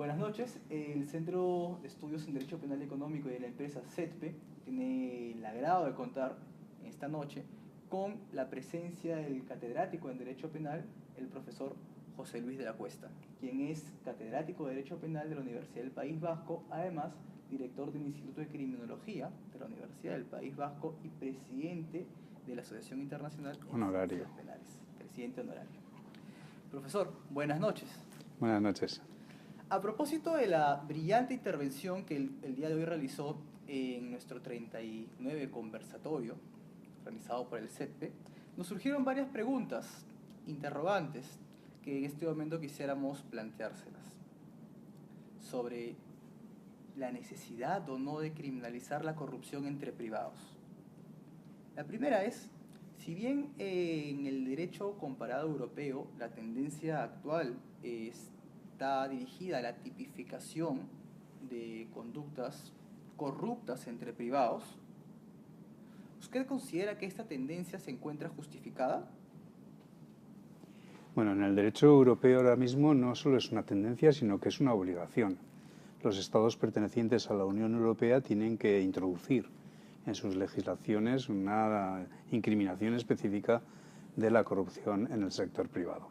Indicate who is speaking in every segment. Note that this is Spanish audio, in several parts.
Speaker 1: Buenas noches. El Centro de Estudios en Derecho Penal Económico y de la empresa CETPE tiene el agrado de contar esta noche con la presencia del catedrático en Derecho Penal, el profesor José Luis de la Cuesta, quien es catedrático de Derecho Penal de la Universidad del País Vasco, además director del Instituto de Criminología de la Universidad del País Vasco y presidente de la Asociación Internacional de
Speaker 2: Honorario.
Speaker 1: Ciencias Penales, presidente honorario. Profesor, buenas noches.
Speaker 2: Buenas noches.
Speaker 1: A propósito de la brillante intervención que el día de hoy realizó en nuestro 39 conversatorio realizado por el CETPE, nos surgieron varias preguntas, interrogantes, que en este momento quisiéramos planteárselas sobre la necesidad o no de criminalizar la corrupción entre privados. La primera es, si bien en el derecho comparado europeo la tendencia actual está dirigida a la tipificación de conductas corruptas entre privados, ¿usted considera que esta tendencia se encuentra justificada?
Speaker 2: Bueno, en el derecho europeo ahora mismo no solo es una tendencia, sino que es una obligación. Los estados pertenecientes a la Unión Europea tienen que introducir en sus legislaciones una incriminación específica de la corrupción en el sector privado.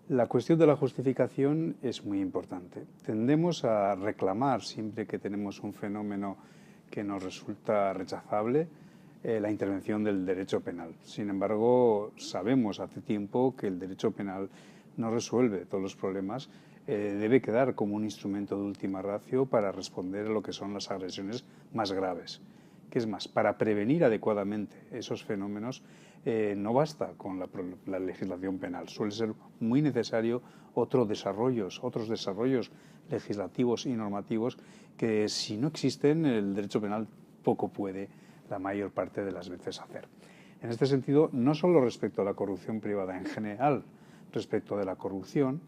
Speaker 2: La cuestión de la justificación es muy importante. Tendemos a reclamar siempre que tenemos un fenómeno que nos resulta rechazable la intervención del derecho penal. Sin embargo, sabemos hace tiempo que el derecho penal no resuelve todos los problemas, debe quedar como un instrumento de última ratio para responder a lo que son las agresiones más graves. ¿Qué es más? Para prevenir adecuadamente esos fenómenos no basta con la legislación penal, suele ser muy necesario otros desarrollos legislativos y normativos que si no existen el derecho penal poco puede la mayor parte de las veces hacer. En este sentido, no solo respecto a la corrupción privada en general, respecto de la corrupción,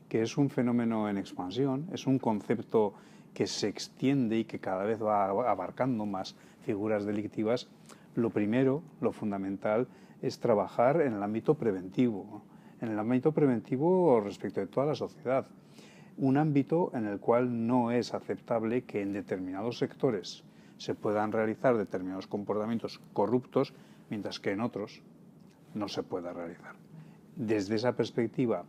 Speaker 2: que es un fenómeno en expansión, es un concepto que se extiende y que cada vez va abarcando más figuras delictivas, lo primero, lo fundamental, es trabajar en el ámbito preventivo. En el ámbito preventivo respecto de toda la sociedad. Un ámbito en el cual no es aceptable que en determinados sectores se puedan realizar determinados comportamientos corruptos, mientras que en otros no se pueda realizar. Desde esa perspectiva,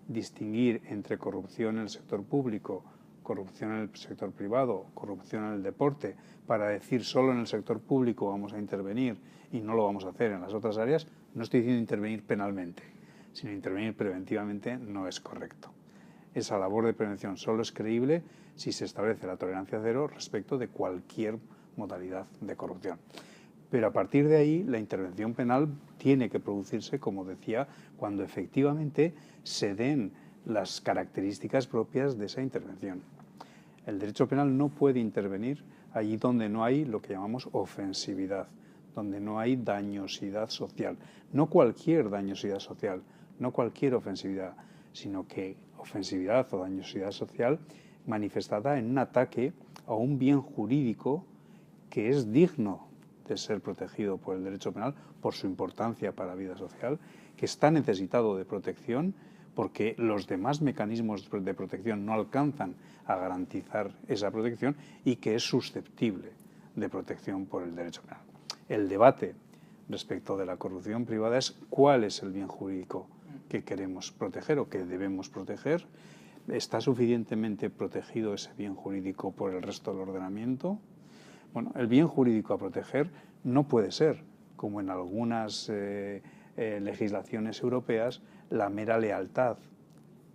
Speaker 2: distinguir entre corrupción en el sector público, corrupción en el sector privado, corrupción en el deporte, para decir solo en el sector público vamos a intervenir y no lo vamos a hacer en las otras áreas, no estoy diciendo intervenir penalmente, sino intervenir preventivamente no es correcto. Esa labor de prevención solo es creíble si se establece la tolerancia cero respecto de cualquier modalidad de corrupción. Pero a partir de ahí, la intervención penal tiene que producirse, como decía, cuando efectivamente se den las características propias de esa intervención. El derecho penal no puede intervenir allí donde no hay lo que llamamos ofensividad, donde no hay dañosidad social. No cualquier dañosidad social, no cualquier ofensividad, sino que ofensividad o dañosidad social manifestada en un ataque a un bien jurídico que es digno de ser protegido por el derecho penal, por su importancia para la vida social, que está necesitado de protección porque los demás mecanismos de protección no alcanzan a garantizar esa protección y que es susceptible de protección por el derecho penal. El debate respecto de la corrupción privada es cuál es el bien jurídico que queremos proteger o que debemos proteger. ¿Está suficientemente protegido ese bien jurídico por el resto del ordenamiento? Bueno, el bien jurídico a proteger no puede ser, como en algunas legislaciones europeas, la mera lealtad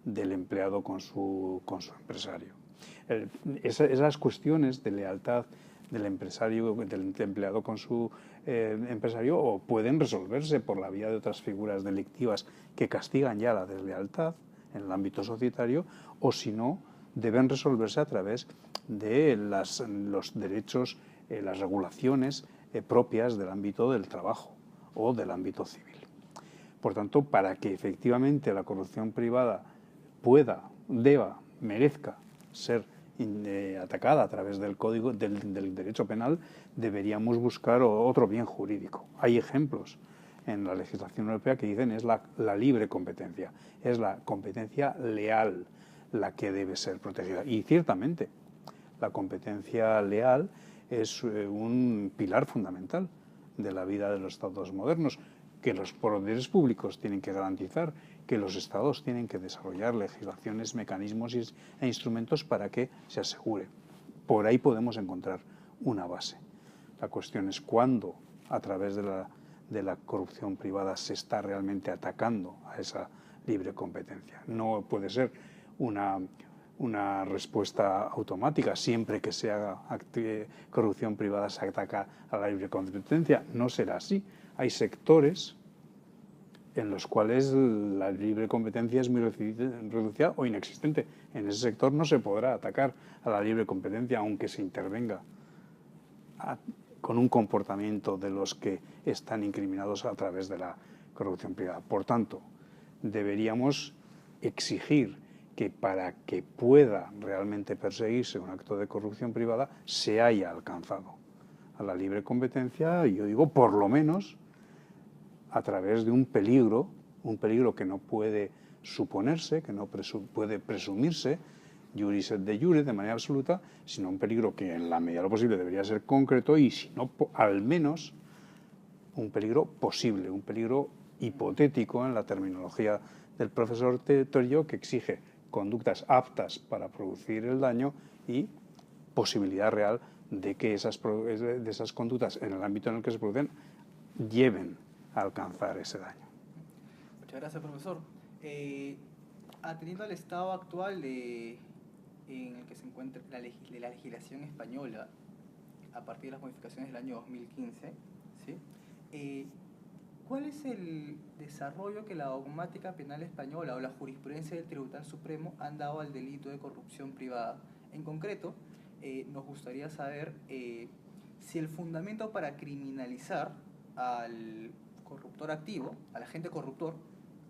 Speaker 2: del empleado con su empresario. Esas cuestiones de lealtad del empresario, del empleado con su empresario, o pueden resolverse por la vía de otras figuras delictivas que castigan ya la deslealtad en el ámbito societario, o si no, deben resolverse a través de los derechos, las regulaciones propias del ámbito del trabajo o del ámbito civil. Por tanto, para que efectivamente la corrupción privada pueda, deba, merezca ser atacada a través del código del derecho penal, deberíamos buscar otro bien jurídico. Hay ejemplos en la legislación europea que dicen es la libre competencia, es la competencia leal, la que debe ser protegida. Y ciertamente, la competencia leal es un pilar fundamental de la vida de los estados modernos, que los poderes públicos tienen que garantizar, que los estados tienen que desarrollar legislaciones, mecanismos e instrumentos para que se asegure. Por ahí podemos encontrar una base. La cuestión es cuándo, a través de la corrupción privada, se está realmente atacando a esa libre competencia. No puede ser una respuesta automática. Siempre que se haga corrupción privada se ataca a la libre competencia. No será así. Hay sectores en los cuales la libre competencia es muy reducida o inexistente. En ese sector no se podrá atacar a la libre competencia aunque se intervenga con un comportamiento de los que están incriminados a través de la corrupción privada. Por tanto, deberíamos exigir que para que pueda realmente perseguirse un acto de corrupción privada se haya alcanzado a la libre competencia, yo digo, por lo menos a través de un peligro que no puede suponerse, que no puede presumirse, juris et de jure, de manera absoluta, sino un peligro que en la medida de lo posible debería ser concreto y, si no, al menos un peligro posible, un peligro hipotético en la terminología del profesor Torrio, que exige conductas aptas para producir el daño y posibilidad real de que esas conductas en el ámbito en el que se producen lleven a alcanzar ese daño.
Speaker 1: Muchas gracias, profesor. Atendiendo al estado actual en el que se encuentra la legislación española a partir de las modificaciones del año 2015, ¿sí? ¿Cuál es el desarrollo que la dogmática penal española o la jurisprudencia del Tribunal Supremo han dado al delito de corrupción privada? En concreto, nos gustaría saber si el fundamento para criminalizar al corruptor activo, al agente corruptor,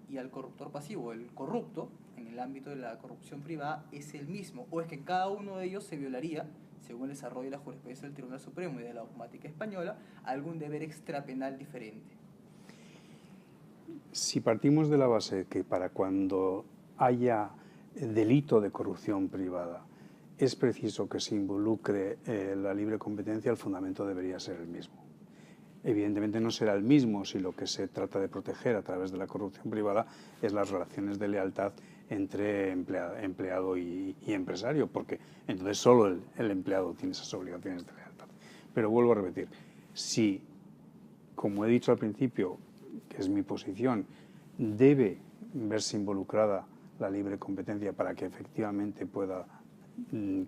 Speaker 1: y al corruptor pasivo, el corrupto, en el ámbito de la corrupción privada, es el mismo, o es que en cada uno de ellos se violaría, según el desarrollo de la jurisprudencia del Tribunal Supremo y de la dogmática española, algún deber extrapenal diferente.
Speaker 2: Si partimos de la base que para cuando haya delito de corrupción privada es preciso que se involucre la libre competencia, el fundamento debería ser el mismo. Evidentemente no será el mismo si lo que se trata de proteger a través de la corrupción privada es las relaciones de lealtad entre empleado y empresario, porque entonces solo el empleado tiene esas obligaciones de lealtad. Pero vuelvo a repetir, si, como he dicho al principio, que es mi posición, debe verse involucrada la libre competencia para que efectivamente pueda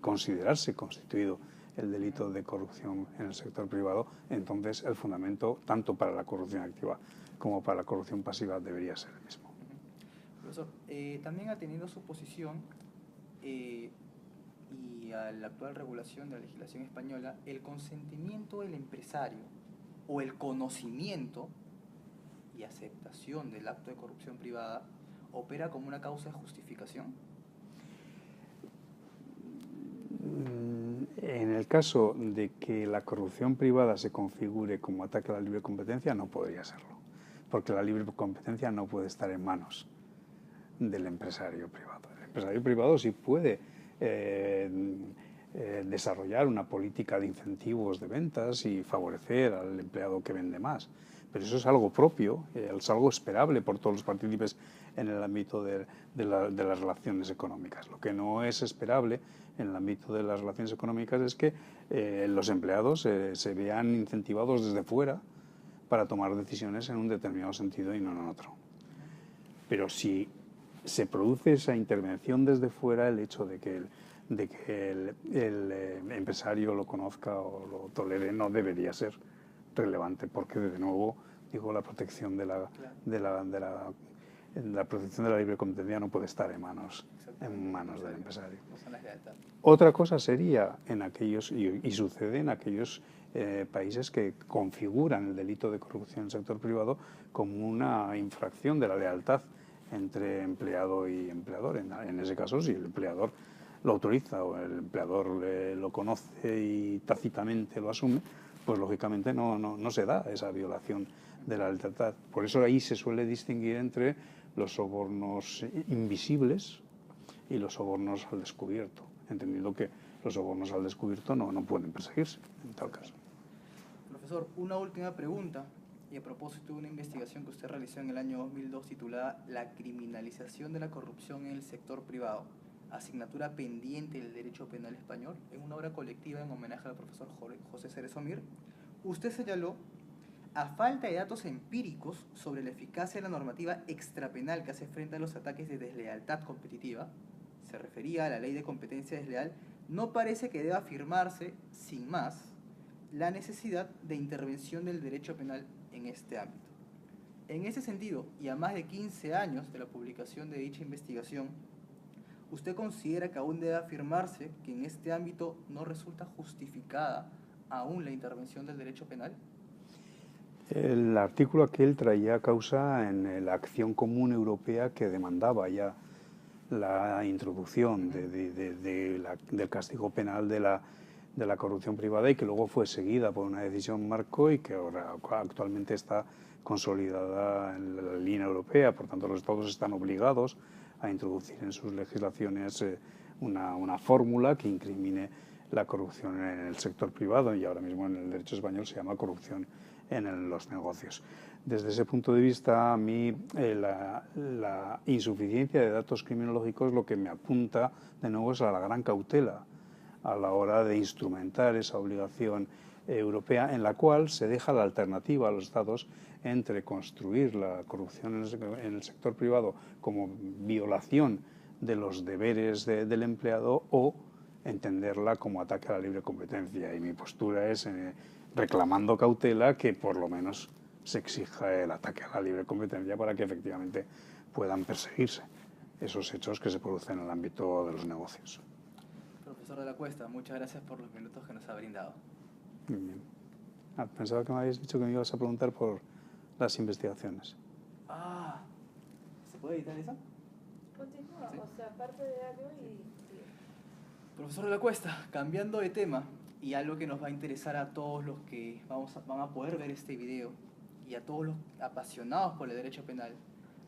Speaker 2: considerarse constituido el delito de corrupción en el sector privado, entonces el fundamento, tanto para la corrupción activa como para la corrupción pasiva, debería ser el mismo.
Speaker 1: Profesor, también atendiendo su posición y a la actual regulación de la legislación española, el consentimiento del empresario o el conocimiento y aceptación del acto de corrupción privada opera como una causa de justificación.
Speaker 2: En el caso de que la corrupción privada se configure como ataque a la libre competencia, no podría serlo, porque la libre competencia no puede estar en manos del empresario privado. El empresario privado sí puede desarrollar una política de incentivos de ventas y favorecer al empleado que vende más, pero eso es algo propio, es algo esperable por todos los partícipes en el ámbito de las relaciones económicas. Lo que no es esperable en el ámbito de las relaciones económicas es que los empleados se vean incentivados desde fuera para tomar decisiones en un determinado sentido y no en otro. Pero si se produce esa intervención desde fuera, el hecho de que el empresario lo conozca o lo tolere no debería ser relevante, porque de nuevo digo, la protección de la protección de la libre competencia no puede estar en manos del empresario. Otra cosa sería en aquellos, y sucede en aquellos países que configuran el delito de corrupción en el sector privado como una infracción de la lealtad entre empleado y empleador. En ese caso, si el empleador lo autoriza o el empleador lo conoce y tácitamente lo asume, pues lógicamente no se da esa violación de la lealtad. Por eso ahí se suele distinguir entre los sobornos invisibles, y los sobornos al descubierto, entendiendo que los sobornos al descubierto no pueden perseguirse en tal caso.
Speaker 1: Profesor, una última pregunta, y a propósito de una investigación que usted realizó en el año 2002 titulada La criminalización de la corrupción en el sector privado, asignatura pendiente del derecho penal español, en una obra colectiva en homenaje al profesor José Cerezo Mir, usted señaló: a falta de datos empíricos sobre la eficacia de la normativa extrapenal que hace frente a los ataques de deslealtad competitiva, se refería a la ley de competencia desleal, no parece que deba afirmarse, sin más, la necesidad de intervención del derecho penal en este ámbito. En ese sentido, y a más de 15 años de la publicación de dicha investigación, ¿usted considera que aún debe afirmarse que en este ámbito no resulta justificada aún la intervención del derecho penal?
Speaker 2: El artículo aquel traía causa en la acción común europea que demandaba ya la introducción del castigo penal de la corrupción privada, y que luego fue seguida por una decisión marco y que ahora actualmente está consolidada en la línea europea. Por tanto, los Estados están obligados a introducir en sus legislaciones una fórmula que incrimine la corrupción en el sector privado, y ahora mismo en el derecho español se llama corrupción en los negocios. Desde ese punto de vista, a mí la insuficiencia de datos criminológicos lo que me apunta de nuevo es a la gran cautela a la hora de instrumentar esa obligación europea, en la cual se deja la alternativa a los Estados entre construir la corrupción en el sector privado como violación de los deberes del empleado, o entenderla como ataque a la libre competencia. Y mi postura es, reclamando cautela, que por lo menos se exija el ataque a la libre competencia para que efectivamente puedan perseguirse esos hechos que se producen en el ámbito de los negocios.
Speaker 1: Profesor de la Cuesta, muchas gracias por los minutos que nos ha brindado.
Speaker 2: Muy bien. Pensaba que me habías dicho que me ibas a preguntar por las investigaciones.
Speaker 1: ¿Se puede editar eso?
Speaker 3: Continúa, ¿sí? O sea, parte de algo y...
Speaker 1: Profesor de la Cuesta, cambiando de tema, y algo que nos va a interesar a todos los que van a poder ver este video, y a todos los apasionados por el derecho penal,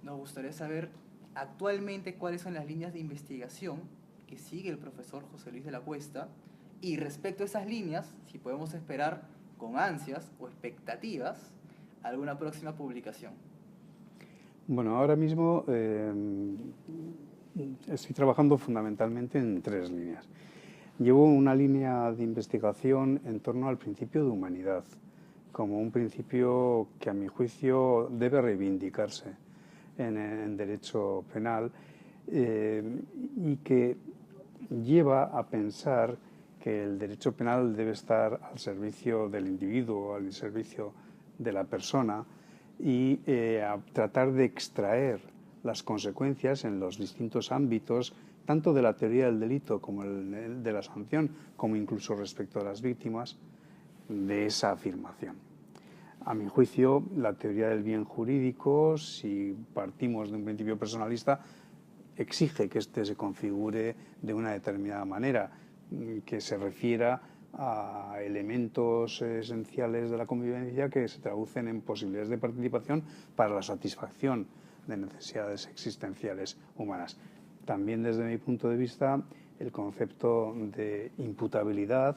Speaker 1: nos gustaría saber actualmente cuáles son las líneas de investigación que sigue el profesor José Luis de la Cuesta, y respecto a esas líneas, si podemos esperar con ansias o expectativas alguna próxima publicación.
Speaker 2: Bueno, ahora mismo estoy trabajando fundamentalmente en 3 líneas. Llevo una línea de investigación en torno al principio de humanidad, como un principio que a mi juicio debe reivindicarse en derecho penal, y que lleva a pensar que el derecho penal debe estar al servicio del individuo, al servicio de la persona, y a tratar de extraer las consecuencias en los distintos ámbitos, tanto de la teoría del delito como el de la sanción, como incluso respecto a las víctimas, de esa afirmación. A mi juicio, la teoría del bien jurídico, si partimos de un principio personalista, exige que éste se configure de una determinada manera, que se refiera a elementos esenciales de la convivencia que se traducen en posibilidades de participación para la satisfacción de necesidades existenciales humanas. También, desde mi punto de vista, el concepto de imputabilidad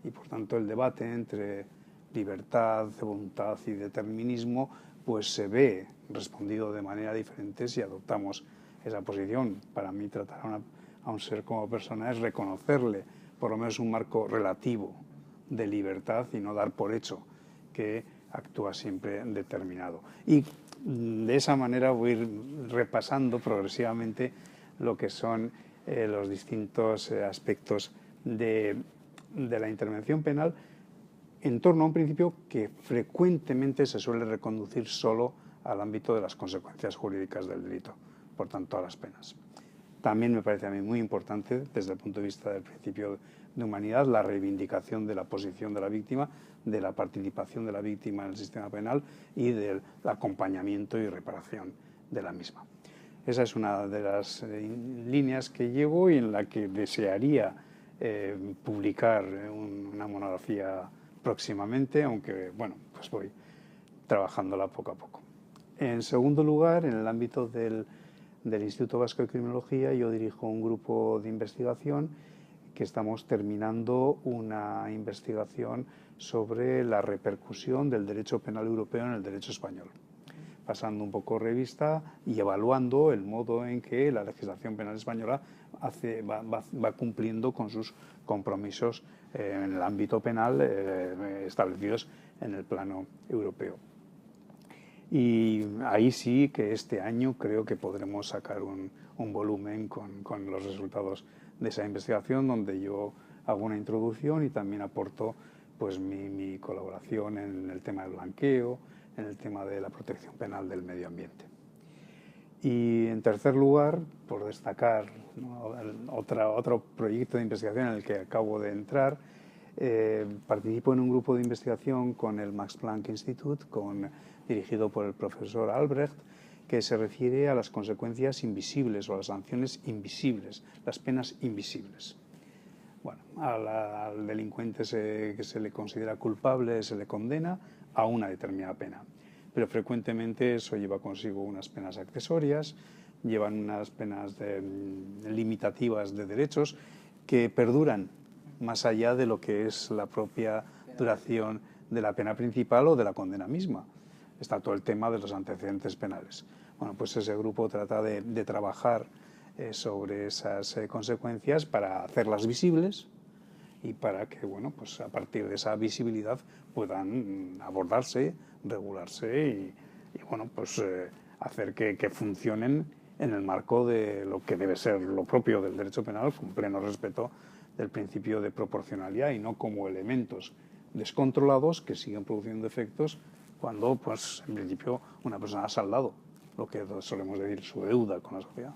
Speaker 2: y, por tanto, el debate entre libertad, voluntad y determinismo, pues se ve respondido de manera diferente si adoptamos esa posición. Para mí, tratar a un ser como persona es reconocerle por lo menos un marco relativo de libertad y no dar por hecho que actúa siempre determinado. Y de esa manera voy a ir repasando progresivamente lo que son los distintos aspectos de la intervención penal en torno a un principio que frecuentemente se suele reconducir solo al ámbito de las consecuencias jurídicas del delito, por tanto a las penas. También me parece a mí muy importante, desde el punto de vista del principio de humanidad, la reivindicación de la posición de la víctima, de la participación de la víctima en el sistema penal y del acompañamiento y reparación de la misma. Esa es una de las líneas que llevo y en la que desearía publicar una monografía próximamente, aunque bueno, pues voy trabajándola poco a poco. En segundo lugar, en el ámbito del del Instituto Vasco de Criminología, yo dirijo un grupo de investigación que estamos terminando una investigación sobre la repercusión del derecho penal europeo en el derecho español, pasando un poco revista y evaluando el modo en que la legislación penal española va cumpliendo con sus compromisos en el ámbito penal establecidos en el plano europeo. Y ahí sí que este año creo que podremos sacar un volumen con los resultados de esa investigación, donde yo hago una introducción y también aporto pues mi colaboración en el tema del blanqueo, en el tema de la protección penal del medio ambiente. Y en tercer lugar, por destacar, ¿no?, otro proyecto de investigación en el que acabo de entrar, participo en un grupo de investigación con el Max Planck Institute, dirigido por el profesor Albrecht, que se refiere a las consecuencias invisibles o a las sanciones invisibles, las penas invisibles. Bueno, al delincuente que se le considera culpable se le condena a una determinada pena, pero frecuentemente eso lleva consigo unas penas accesorias, llevan unas penas limitativas de derechos que perduran más allá de lo que es la propia duración de la pena principal o de la condena misma. Está todo el tema de los antecedentes penales. Bueno, pues ese grupo trata de trabajar sobre esas consecuencias para hacerlas visibles y para que, bueno, pues a partir de esa visibilidad puedan abordarse, regularse y bueno, pues hacer que funcionen en el marco de lo que debe ser lo propio del derecho penal, con pleno respeto del principio de proporcionalidad y no como elementos descontrolados que siguen produciendo efectos cuando, pues, en principio, una persona ha saldado lo que solemos decir, su deuda con la sociedad.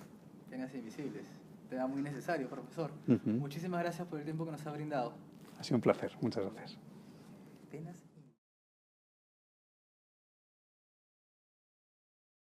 Speaker 1: Penas invisibles. Tema muy necesario, profesor.
Speaker 2: Uh-huh.
Speaker 1: Muchísimas gracias por el tiempo que nos ha brindado.
Speaker 2: Ha sido un placer. Muchas gracias.
Speaker 1: Penas